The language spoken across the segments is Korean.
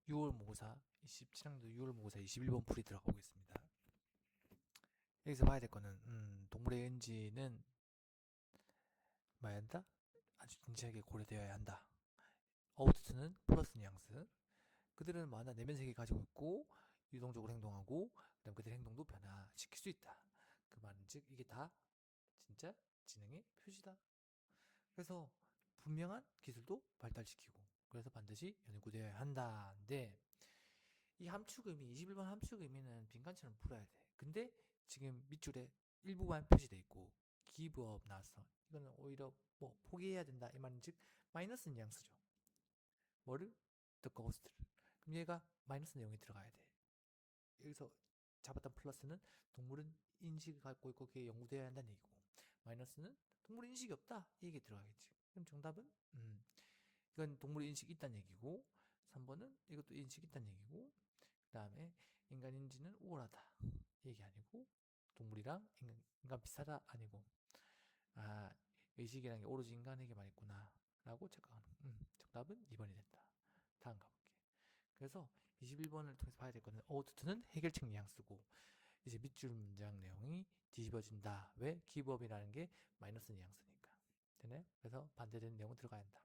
6월 모의고사 27학년도 6월 모의고사 21번 풀이 들어가 보겠습니다. 여기서 봐야 될 거는 동물의 은지는 봐야 한다? 아주 진지하게 고려되어야 한다. 어우투트는 플러스 뉘앙스. 그들은 만화 내면세계 가지고 있고 유동적으로 행동하고 그다음 그들의 행동도 변화시킬 수 있다. 그 말은 즉 이게 다 진짜 지능의 표시다. 그래서 분명한 기술도 발달시키고 그래서 반드시 연구되어야 한다인데 이 함축 의미 21번 함축 의미는 빈칸처럼 풀어야 돼. 근데 지금 밑줄에 일부만 표시돼 있고 give up 나왔어. 이거는 오히려 뭐 포기해야 된다 이 말은 즉 마이너스 뉘앙스죠. 뭐를? the ghost를. 그럼 얘가 마이너스 내용이 들어가야 돼. 여기서 잡았던 플러스는 동물은 인식을 갖고 있고 그게 연구되어야 한다는 얘기고 마이너스는 동물 인식이 없다 이 얘기 들어가겠지. 그럼 정답은 이건 동물 인식 있다는 얘기고 3번은 이것도 인식 있다는 얘기고 그 다음에 인간 인지는 우월하다 얘기 아니고 동물이랑 인간 비슷하다 아니고 아 의식이라는 게 오로지 인간에게만 있구나 라고 착각하는 정답은 2번이 된다. 다음 가볼게. 그래서 21번을 통해서 봐야 될 거는 어투트는 해결책 뉘앙스고 이제 밑줄 문장 내용이 뒤집어진다. 왜? 기브업이라는 게 마이너스 뉘앙스니까. 되네? 그래서 반대되는 내용은 들어가야 한다.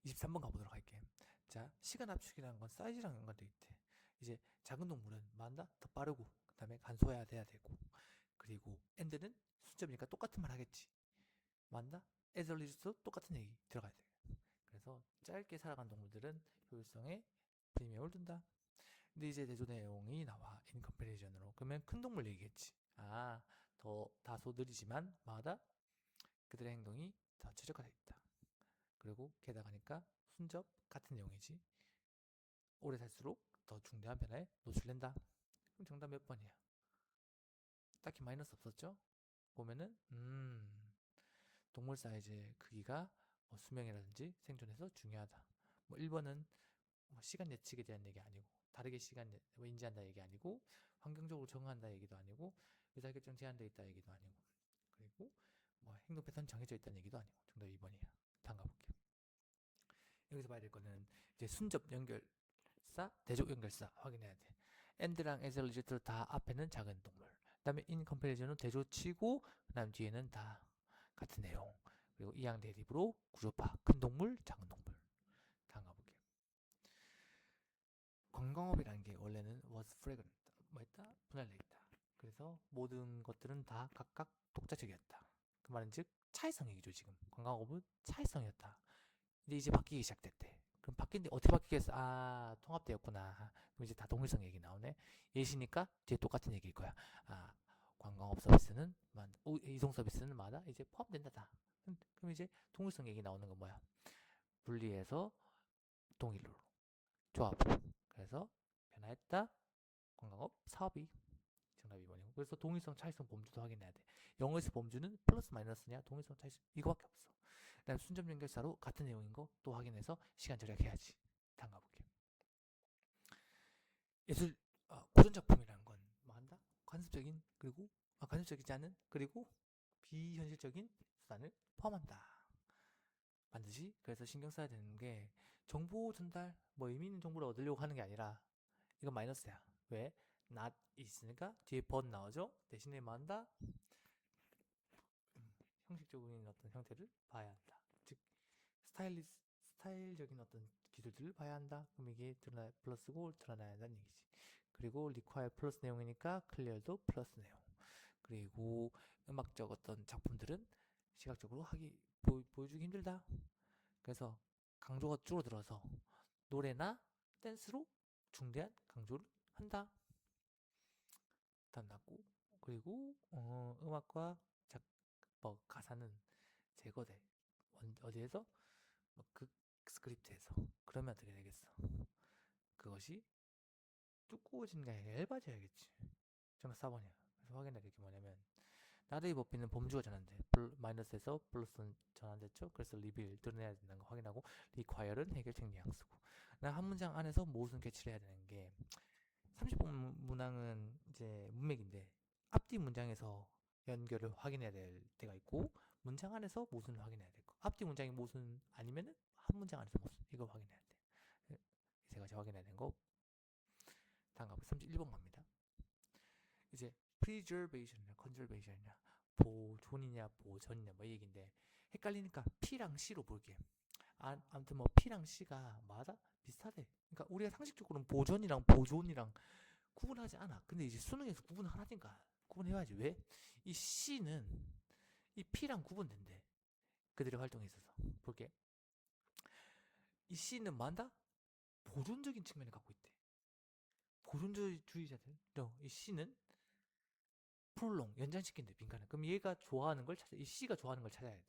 23번 가보도록 할게. 자, 시간 압축이라는 건 사이즈랑 연관돼 있대. 이제 작은 동물은 만다 더 빠르고 그 다음에 간소해야 돼야 되고 그리고 엔드는 순점이니까 똑같은 말 하겠지. 만다 에설리즈도 똑같은 얘기 들어가야 돼. 그래서 짧게 살아간 동물들은 효율성에 프리미엄을 둔다. 근데 이제 대조 내용이 나와 인 컴패리전으로 그러면 큰 동물 얘기겠지. 더 다소 느리지만 마다 그들의 행동이 더 최적화되어 있다. 그리고 게다가니까 순접 같은 내용이지. 오래 살수록 더 중대한 변화에 노출된다. 그럼 정답 몇 번이야? 딱히 마이너스 없었죠? 보면은 동물 사이즈의 크기가 뭐 수명이라든지 생존에서 중요하다. 뭐 1번은 뭐 시간 예측에 대한 얘기 아니고 다르게 시간 인지한다 얘기 아니고 환경적으로 적응한다 얘기도 아니고 의사결정 제한되어 있다 얘기도 아니고 그리고 뭐 행동 패턴 정해져 있다는 얘기도 아니고 정답 2번이야. 다음 가볼게요. 여기서 봐야 될 거는 이제 순접 연결사, 대조 연결사 확인해야 돼. 엔드랑 에서 리제트 다 앞에는 작은 동물. 그다음에 인 컴패리즌은 대조치고 그다음 뒤에는 다 같은 내용. 그리고 이항 대립으로 구조파 큰 동물, 작은 동물. 다음 가볼게요. 관광업이라는 게 원래는 was fragrant 뭐였다? 분할돼 있다. 그래서 모든 것들은 다 각각 독자적이었다. 그 말은 즉 차이성 얘기죠. 지금 관광업은 차이성이었다. 근데 이제 바뀌기 시작됐대. 그럼 바뀐데 어떻게 바뀌겠어? 통합되었구나. 그럼 이제 다 동일성 얘기 나오네. 예시니까 뒤에 똑같은 얘기일 거야. 관광업 서비스는 이동 서비스는 마다 이제 포함된다. 그럼 이제 동일성 얘기 나오는 건 뭐야? 분리해서 동일로 조합. 그래서 변화했다. 관광업 사업이 정답 2번이고. 그래서 동일성, 차이성, 범주도 확인해야 돼. 영어에서 범주는 플러스 마이너스냐, 동일성, 차이성 이거밖에 없어. 그다음 순접 연결사로 같은 내용인 거 또 확인해서 시간 절약해야지. 다음 가볼게요. 예술 고전 작품이라는 건 뭐 한다? 관습적인 그리고 관습적이지 않은 그리고 비현실적인 수단을 포함한다. 반드시 그래서 신경 써야 되는 게 정보 전달 뭐 의미 있는 정보를 얻으려고 하는 게 아니라 이건 마이너스야. 왜? not 있으니까 뒤에 but 나오죠. 대신에 뭐 한다? 형식적인 어떤 형태를 봐야 한다. 즉 스타일적인 어떤 기술들을 봐야 한다. 그럼 이게 플러스고 드러나야 한다는 얘기지. 그리고 require 플러스 내용이니까 clear도 플러스 내용. 그리고 음악적 어떤 작품들은 시각적으로 보여주기 힘들다. 그래서 강조가 줄어들어서 노래나 댄스로 중대한 강조를 한다. 단났고 그리고 음악과 뭐 가사는 제거돼. 어디에서? 뭐그 스크립트에서. 그러면 어떻게 되겠어? 그것이 두꺼워진 게 아니라 얇아져야겠지. 정답 4번이야. 그래서 확인할 게 뭐냐면 나르의 법비는 범주가 전환돼. 마이너스에서 플러스 전환됐죠. 그래서 리빌 드러내야 된다는 거 확인하고 리콰이어는 해결책 뉘앙스고 나 한 문장 안에서 무엇은 캐치를 해야 되는 게 30번 문항은 이제 문맥인데 앞뒤 문장에서 연결을 확인해야 될 때가 있고 문장 안에서 무슨 확인해야 될 거. 앞뒤 문장이 무슨 아니면은 한 문장 안에서 무슨 이거 확인해야 돼. 세 같이 확인해야 되는 거. 다음 가보 31번 갑니다. 이제 preservation이냐 conservation이냐 보존이냐 보전이냐 뭐 이 얘기인데 헷갈리니까 P랑 C로 볼게. 아무튼 뭐 P랑 C가 맞아? 비슷하대. 그러니까 우리가 상식적으로는 보존이랑 보존이랑 구분하지 않아. 근데 이제 수능에서 구분하라니까 구분해야지. 왜? 이 C는 이 P랑 구분된대. 그들의 활동에 있어서. 볼게. 이 C는 뭐한다? 보존적인 측면을 갖고 있대. 보존주의자들. 이 C는 프롤롱, 연장시킨대, 빈칸을. 그럼 얘가 좋아하는 걸 찾아, 이 C가 좋아하는 걸 찾아야 돼.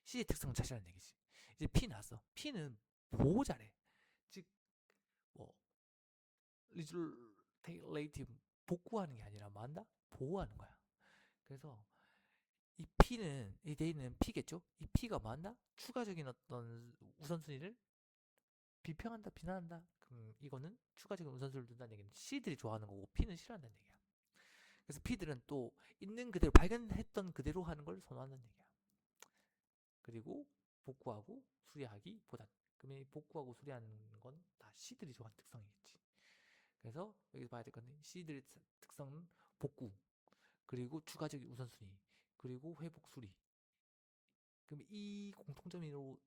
C의 특성을 찾으라는 얘기지. 이제 P 나왔어. P는 보호자래. 즉, 뭐, 리졸레이티브, 복구하는 게 아니라 뭐 한다? 보호하는 거야. 그래서 이 P는, 이 데이는 P겠죠? 이 P가 뭐 한다? 추가적인 어떤 우선순위를 비평한다, 비난한다. 그럼 이거는 추가적인 우선순위를 둔다는 얘기는 C들이 좋아하는 거고 P는 싫어한다는 얘기야. 그래서 P들은 또 있는 그대로 발견했던 그대로 하는 걸 선호한다는 얘기야. 그리고 복구하고 수리하기보단. 그러면 복구하고 수리하는 건 다 C들이 좋아하는 특성이겠지. 그래서 여기서 봐야 될 건데 C들의 특성은 복구, 그리고 추가적인 우선순위, 그리고 회복 수리. 그럼 이 공통점으로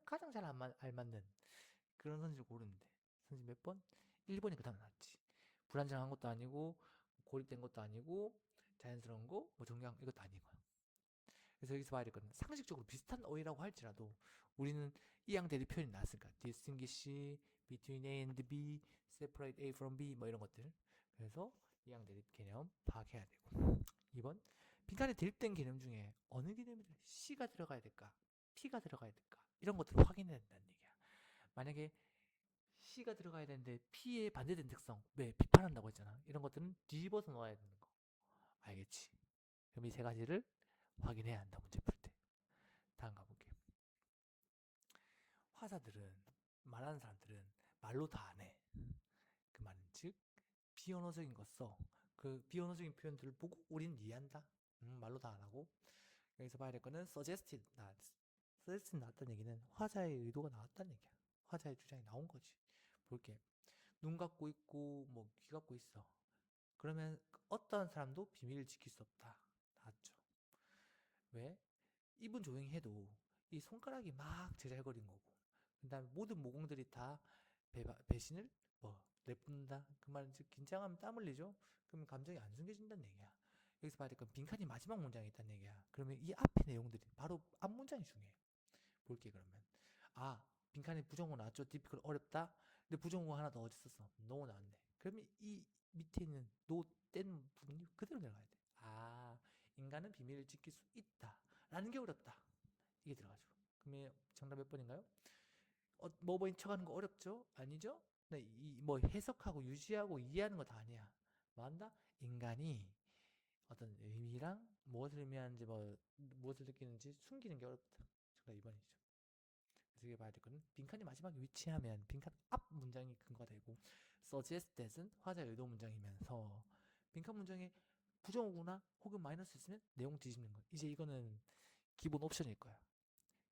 가장 잘 알맞는 그런 선지를 고르는데 선지 몇 번? 1번이 그 다음 나왔지. 불안정한 것도 아니고 고립된 것도 아니고 자연스러운 거, 뭐 정량 이것도 아니고. 그래서 여기서 봐야 될 건 상식적으로 비슷한 어휘라고 할지라도 우리는 이양 대립 표현이 나왔으니까 distinguish between A and B, separate A from B 뭐 이런 것들. 그래서 이양 대립 개념 파악해야 되고. 2번 빈칸에 대립된 개념 중에 어느 개념에 C가 들어가야 될까? P가 들어가야 될까? 이런 것들을 확인해야 된다는 얘기야. 만약에 C가 들어가야 되는데 P의 반대된 특성, 왜 비판한다고 했잖아. 이런 것들은 뒤집어서 놓아야 되는 거. 알겠지? 그럼 이 세 가지를 확인해야 한다. 문제 풀 때. 다음 가볼게. 화사들은 말하는 사람들은 말로 다 안 해. 그 말은 즉 비언어적인 것 써. 그 비언어적인 표현들을 보고 우리는 이해한다. 말로 다 안 하고. 여기서 봐야 될 거는 suggested 나왔다는 얘기는 화자의 의도가 나왔다는 얘기야. 화자의 주장이 나온 거지. 볼게. 눈 감고 있고 뭐 귀 감고 있어. 그러면 어떤 사람도 비밀을 지킬 수 없다. 나왔죠. 왜? 입은 조용히 해도 이 손가락이 막 제잘거린 거고 그다음에 모든 모공들이 다 배신을 뭐 내뿜는다. 그 말은 즉 긴장하면 땀 흘리죠. 그러면 감정이 안 숨겨진다는 얘기야. 여기서 봐야 될 건 빈칸이 마지막 문장에 있다는 얘기야. 그러면 이 앞에 내용들이 바로 앞 문장이 중요해. 볼게 그러면. 아 빈칸에 부정어 나왔죠. difficult 어렵다. 근데 부정어 하나 더 어디 썼어? no 나왔네. 그러면 이 밑에 있는 no 뗀 부분이 그대로 내려가야 돼. 아 인간은 비밀을 지킬 수 있다. 라는 게 어렵다. 이게 들어가죠. 그러면 정답 몇 번인가요? 뭐인 척하는 거 어렵죠? 아니죠? 네, 뭐 해석하고 유지하고 이해하는 거 다 아니야. 뭐 한다? 인간이 어떤 의미랑 무엇을 의미하는지 무엇을 느끼는지 숨기는 게 어렵다. 정답 2번이죠. 그래서 이게 봐야 될 거는 빈칸이 마지막에 위치하면 빈칸 앞 문장이 근거가 되고 suggest that은 화자의 의도 문장이면서 빈칸 문장에 부정어구나 혹은 마이너스 있으면 내용 뒤집는 거. 이제 이거는 기본 옵션일 거야.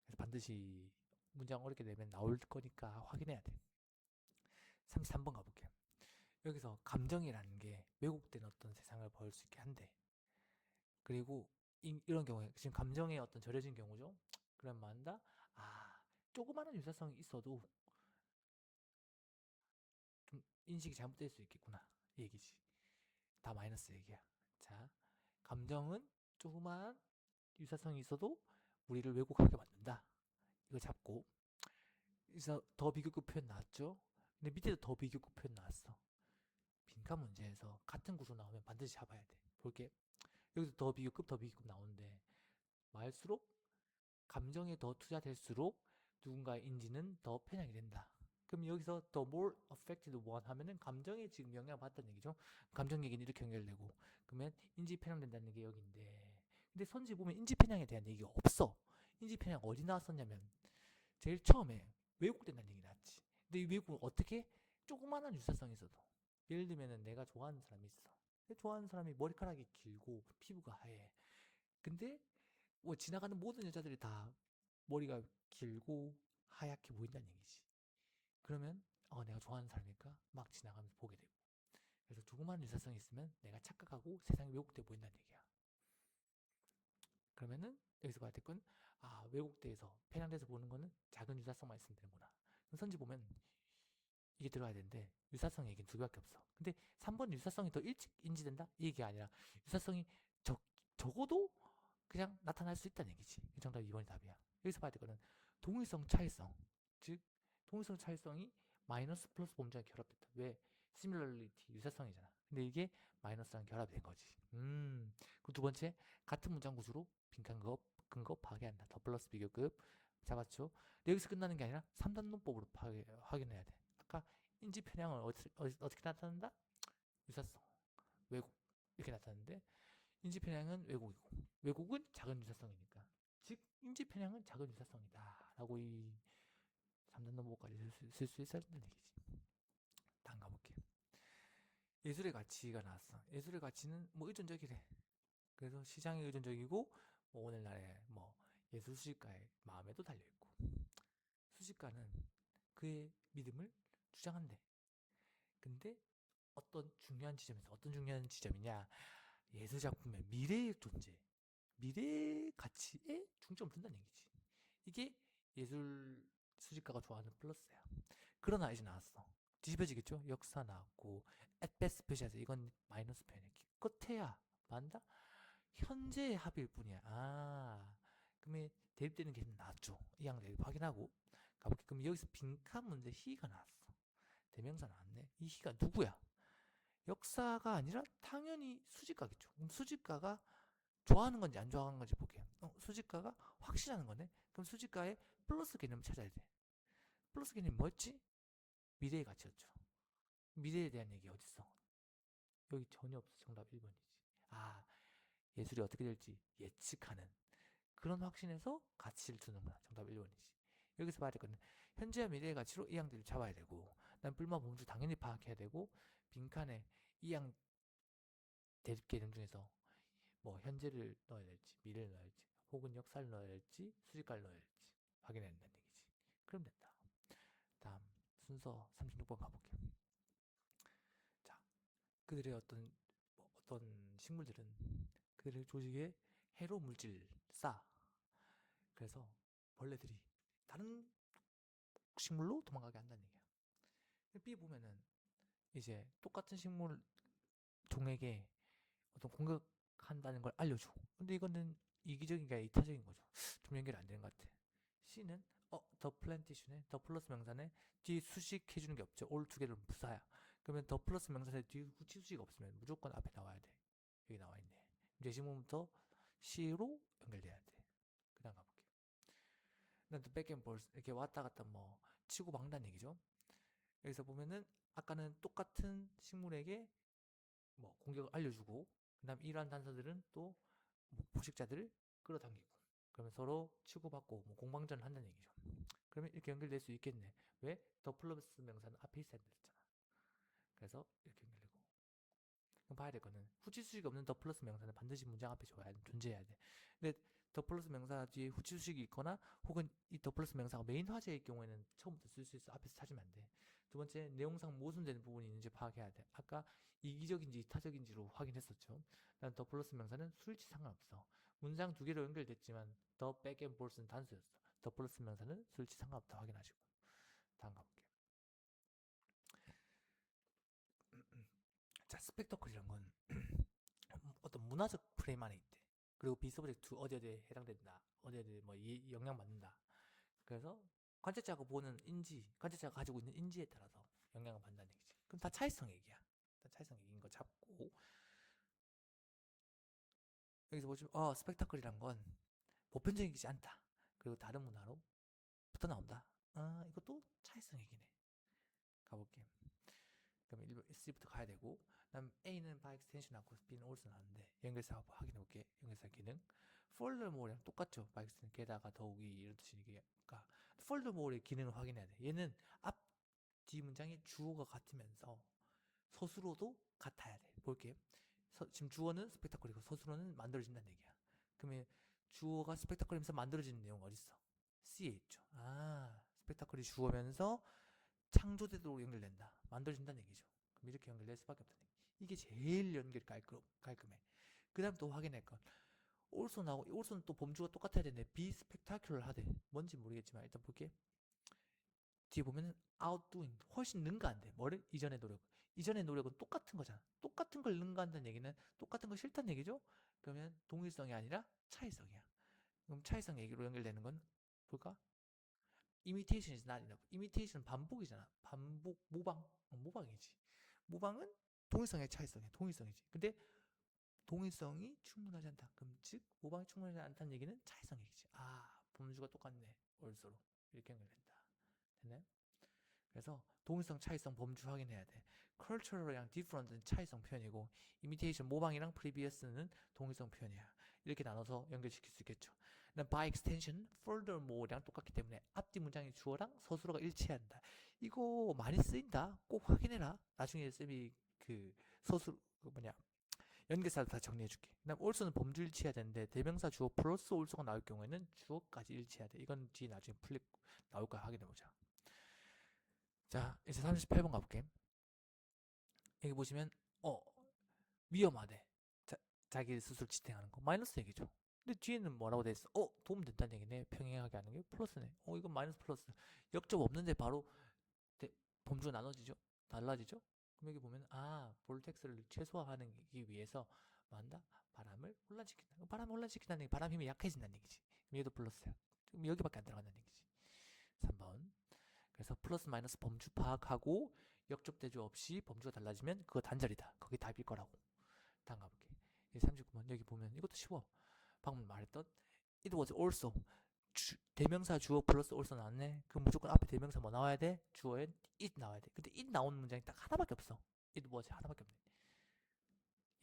그래서 반드시 문장 어렵게 내면 나올 거니까 확인해야 돼. 33번 가볼게요. 여기서 감정이라는 게 왜곡된 어떤 세상을 보일 수 있게 한대. 그리고 이런 경우에 지금 감정의 어떤 절여진 경우죠. 그럼 뭐 한다? 아 조그마한 유사성이 있어도 좀 인식이 잘못될 수 있겠구나 이 얘기지. 다 마이너스 얘기야. 자 감정은 조그마한 유사성이 있어도 우리를 왜곡하게 만든다. 이거 잡고 그래서 더 비교급 표현 나왔죠? 근데 밑에도 더 비교급 표현 나왔어. 빈칸 문제에서 같은 구조 나오면 반드시 잡아야 돼. 볼게. 여기서 더 비교급 나오는데 말수록 감정에 더 투자될수록 누군가의 인지는 더 편향이 된다. 그럼 여기서 the more affected one 하면은 감정에 지금 영향을 받았다는 얘기죠. 감정 얘기는 이렇게 연결되고 그러면 인지 편향된다는 게 여기인데 근데 선지 보면 인지 편향에 대한 얘기가 없어. 인지 편향 어디 나왔었냐면 제일 처음에 왜곡된다는 얘기 나왔지. 근데 이 왜곡은 어떻게? 조그마한 유사성이 있어도 예를 들면은 내가 좋아하는 사람이 있어. 좋아하는 사람이 머리카락이 길고 피부가 하얘. 근데 뭐 지나가는 모든 여자들이 다 머리가 길고 하얗게 보인다는 얘기지. 그러면 내가 좋아하는 사람이니까 막 지나가면서 보게 되고. 그래서 조그마한 유사성이 있으면 내가 착각하고 세상이 왜곡돼 보인다는 얘기야. 그러면은 여기서 봐야 될 건, 왜곡돼서 편향돼서 보는 거는 작은 유사성만 있으면 되는구나. 선지 보면 이게 들어가야 되는데 유사성 얘기는 두 개밖에 없어. 근데 3번 유사성이 더 일찍 인지된다? 이 얘기가 아니라 유사성이 적어도 그냥 나타날 수 있다는 얘기지. 정답 2번이 답이야. 여기서 봐야 될 거는 동일성 차이성. 즉 동일성 차이성이 마이너스 플러스 범주가 결합됐다. 왜? similarity 유사성이잖아. 근데 이게 마이너스랑 결합이 된 거지. 그 두 번째, 같은 문장 구조로 빈칸 근거 파괴한다. 더 플러스 비교급 잡았죠. 여기서 끝나는 게 아니라 3단 논법으로 확인해야 돼. 아까 인지 편향을 어떻게 나타낸다? 유사성, 왜곡 이렇게 나타났는데, 인지 편향은 왜곡이고 왜곡은 작은 유사성이니까, 즉 인지 편향은 작은 유사성이다 라고 이 3단 논법까지 쓸 수 있어야 된다는 얘기지. 다음 가볼게. 예술의 가치가 나왔어. 예술의 가치는 뭐 의존적이래. 그래서 시장이 의존적이고, 뭐 오늘날의 뭐 예술 수집가의 마음에도 달려있고, 수집가는 그의 믿음을 주장한대. 근데 어떤 중요한 지점이냐, 예술 작품의 미래의 존재, 미래의 가치에 중점을 둔다는 얘기지. 이게 예술 수집가가 좋아하는 플러스야. 그러나 이제 나왔어. 뒤집어지겠죠? 역사 나왔고, at best 이건 마이너스 표현이야. 기껏해야 만다? 현재의 합일 뿐이야. 그러면 대입되는 게 나왔죠. 이항 대입 확인하고 가볼게. 그럼 여기서 빈칸 문제 히가 나왔어. 대명사 나왔네. 이 히가 누구야? 역사가 아니라 당연히 수집가겠죠. 그럼 수집가가 좋아하는 건지 안 좋아하는 건지 볼게요. 수집가가 확신하는 거네. 그럼 수집가의 플러스 개념을 찾아야 돼. 플러스 개념이 뭐였지? 미래의 가치였죠. 미래에 대한 얘기 어딨어? 여기 전혀 없어. 정답 1번이지. 예술이 어떻게 될지 예측하는 그런 확신에서 가치를 두는구나. 정답 1번이지. 여기서 봐야 될 거는 현재와 미래의 가치로 이 항들을 잡아야 되고, 난 불마 범주 당연히 파악해야 되고, 빈칸에 이항 대립 개념 중에서 뭐 현재를 넣어야 될지, 미래를 넣어야 될지, 혹은 역사를 넣어야 될지, 수직가를 넣어야 될지 확인해야 된다는 얘기지. 그럼 됐다. 다음 순서 36번 가볼게요. 자, 그들의 어떤 식물들은 그들의 조직에 해로 물질 싸. 그래서 벌레들이 다른 식물로 도망가게 한다는 얘기야. B 보면은 이제 똑같은 식물 종에게 어떤 공격한다는 걸 알려줘. 근데 이거는 이기적인 게 이타적인 거죠. 좀 연결이 안 되는 것 같아. C는 더 플랜티션에 더 플러스 명사에 뒤에 수식 해주는 게 없죠. all together 부사야. 그러면 더 플러스 명사에 뒤에 후치 수식 없으면 무조건 앞에 나와야 돼. 여기 나와 있네. 예시문부터 C로 연결돼야 돼. 그다음 가볼게요. 또 백앤볼스 이렇게 왔다 갔다 뭐 치고 박는다는 얘기죠. 여기서 보면은 아까는 똑같은 식물에게 뭐 공격을 알려주고, 그다음 이러한 단서들은 또뭐 포식자들을 끌어당기고, 그러면 서로 치고받고 뭐 공방전을 한다는 얘기죠. 그러면 이렇게 연결될 수 있겠네. 왜? 더 플러스 명사는 앞에 있어야 됐잖아. 그래서 이렇게 연결되고. 그럼 봐야 될 거는 후치수식이 없는 더 플러스 명사는 반드시 문장 앞에 존재해야 돼. 근데 더 플러스 명사 뒤에 후치수식이 있거나 혹은 이 더 플러스 명사가 메인 화제일 경우에는 처음부터 쓸 수 있어. 앞에서 찾으면 안 돼. 두 번째, 내용상 모순되는 부분이 있는지 파악해야 돼. 아까 이기적인지 이타적인지로 확인했었죠. 난 더 플러스 명사는 수일치 상관없어. 문장 두 개로 연결됐지만 더 백앤볼스는 단수였어. 더 플러스 명사는 수일치 상관없다 확인하시고. 다음 가볼게요. 자, 스펙터클이란 건 어떤 문화적 프레임 안에 있대. 그리고 비서브젝트 어디에 해당된다. 어디에 뭐 영향받는다. 그래서 관찰자가 보는 인지, 관찰자가 가지고 있는 인지에 따라서 영향을 받는다는 얘기지. 그럼 다 차이성 얘기야. 다 차이성 얘기인 거 잡고, 여기서 보시면 스펙타클이란 건 보편적이지 않다. 그리고 다른 문화로 붙어 나온다. 이것도 차이성 얘기네. 가볼게. 그럼 1번 C부터 가야 되고, 그다음 A는 바 익스텐션하고 B는 올수 나왔는데 연결사 확인해볼게. 연결사 기능 furthermore랑 똑같죠. 바 익스텐션 게다가 더욱이 이런 뜻이니까 furthermore의 기능을 확인해야 돼. 얘는 앞 뒤 문장의 주어가 같으면서 서술어도 같아야 돼. 볼게. 지금 주어는 스펙타클이고 서술어는 만들어진다는 얘기야. 그러면 주어가 스펙타클이면서 만들어지는 내용 어디 있어? C에 있죠. 스펙타클이 주어면서 창조되도록 연결된다. 만들어진다는 얘기죠. 그럼 이렇게 연결될 수밖에 없다는 얘기. 이게 제일 연결이 깔끔해. 그 다음 또 확인할 건 also 나오고 also는 또 범주가 똑같아야 되네. be spectacular 하대. 뭔지 모르겠지만 일단 볼게. 뒤에 보면 outdoing 훨씬 능가한대. 뭐를? 이전의 노력. 이전의 노력은 똑같은 거잖아. 똑같은 걸 능가한다는 얘기는 똑같은 거 싫다는 얘기죠. 그러면 동일성이 아니라 차이성이야. 그럼 차이성 얘기로 연결되는 건 볼까? imitation is not enough. imitation 반복이잖아. 반복, 모방. 모방이지. 모방은 동일성의 차이성이야. 동일성이지. 근데 동일성이 충분하지 않다. 그럼 즉 모방이 충분하지 않다는 얘기는 차이성 얘기지. 아, 범주가 똑같네. 올서로. 이렇게 연결된다. 됐나요? 그래서 동일성, 차이성, 범주 확인해야 돼. cultural이랑 different는 차이성 표현이고 imitation, 모방이랑 previous는 동일성 표현이야. 이렇게 나눠서 연결시킬 수 있겠죠. by extension, furthermore랑 똑같기 때문에 앞뒤 문장의 주어랑 서술어가 일치해야 한다. 이거 많이 쓰인다. 꼭 확인해라. 나중에 쌤이 그 서술 그 뭐냐 연결사를 다 정리해줄게. 그다음 also는 범주 일치해야 되는데 대명사 주어 플러스 also가 나올 경우에는 주어까지 일치해야 돼. 이건 뒤 나중에 나올까 확인해보자. 자, 이제 38번 가볼게. 여기 보시면 위험하대. 자기 스스로 지탱하는 거 마이너스 얘기죠. 근데 뒤에는 뭐라고 돼 있어? 도움 된다는 얘기네. 평행하게 하는 게 플러스네. 이건 마이너스 플러스. 역접 없는데 바로 범주가 나눠지죠. 달라지죠. 그럼 여기 보면 볼텍스를 최소화하기 위해서 뭐한다? 바람을 혼란시킨다. 바람을 혼란시킨다는 얘기, 바람 힘이 약해진다는 얘기지. 그럼 얘도 플러스야. 그럼 여기밖에 안 들어간다는 얘기지. 3번. 그래서 플러스 마이너스 범주 파악하고 역접 대조 없이 범주가 달라지면 그거 단절이다. 그게 답일 거라고. 다음 가볼게. 39번 여기 보면 이것도 쉬워. 방금 말했던 it was also 대명사 주어 플러스 also 나왔네. 그럼 무조건 앞에 대명사 뭐 나와야 돼? 주어엔 it 나와야 돼. 근데 it 나오는 문장이 딱 하나밖에 없어. it was 하나밖에 없네.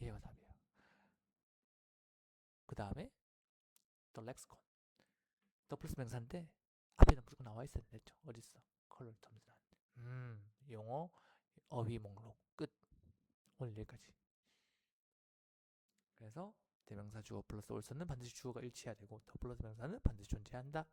얘가 답이에요. 그 다음에 the lexicon. the 플러스 명사인데 앞에는 무조건 나와 있어야 됐죠. 어딨어? 컬러 텀스 나왔는데. 영어 어휘 목록 끝. 오늘 여기까지. 그래서 대명사 주어 플러스 also는 반드시 주어가 일치해야 되고 더 플러스 명사는 반드시 존재한다.